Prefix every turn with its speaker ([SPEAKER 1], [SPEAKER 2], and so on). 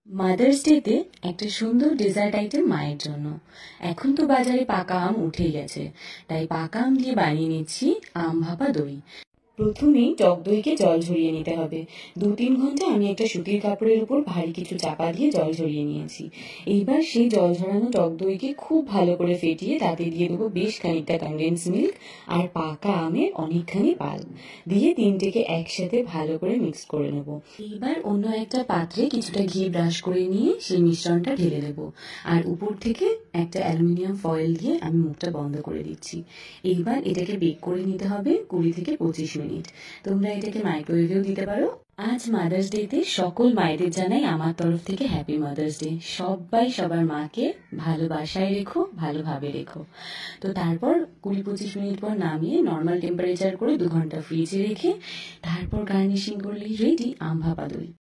[SPEAKER 1] Mother's ডেতে একটা সুন্দর ডেজার্ট আইটেম মায়ের জন্য। এখন তো বাজারে পাকা আম উঠেই গেছে, তাই পাকা আম দিয়ে বানিয়ে নিচ্ছি আম ভাপা দই। প্রথমেই টক দইকে জল ঝরিয়ে নিতে হবে। 2-3 ঘন্টা আমি একটা সুতির কাপড়ের উপর ভারী কিছু চাপা দিয়ে জল ঝরিয়ে নিয়েছি। এইবার সেই জল ঝরানো টক দইকে খুব ভালো করে ফেটিয়ে তাতে দিয়ে দেবো বেশ খানিকটা কনডেন্স মিল্ক আর পাকা আমের অনেকখানি পাল দিয়ে তিনটেকে একসাথে ভালো করে মিক্স করে নেব। এইবার অন্য একটা পাত্রে কিছুটা ঘি ব্রাশ করে নিয়ে সেই মিশ্রণটা ঢেলে দেব, আর উপর থেকে একটা অ্যালুমিনিয়াম ফয়েল দিয়ে আমি মুখটা বন্ধ করে দিচ্ছি। এইবার এটাকে বেক করে নিতে হবে 20 থেকে 25 মিনিট। তোমরা এটাকে মাইক্রোওয়েভেও দিতে পারো। আজ মাদার্স ডেতে সকল মায়েদের জানাই আমার তরফ থেকে হ্যাপি মাদার্স ডে। সবাই সবার মাকে ভালোবাসায় রেখো, ভালোভাবে রেখো। তো তারপর 20-25 মিনিট পর নামিয়ে নর্মাল টেম্পারেচার করে 2 ঘন্টা ফ্রিজে রেখে তারপর গার্নিশিং করলেই রেডি আম ভাপা দই।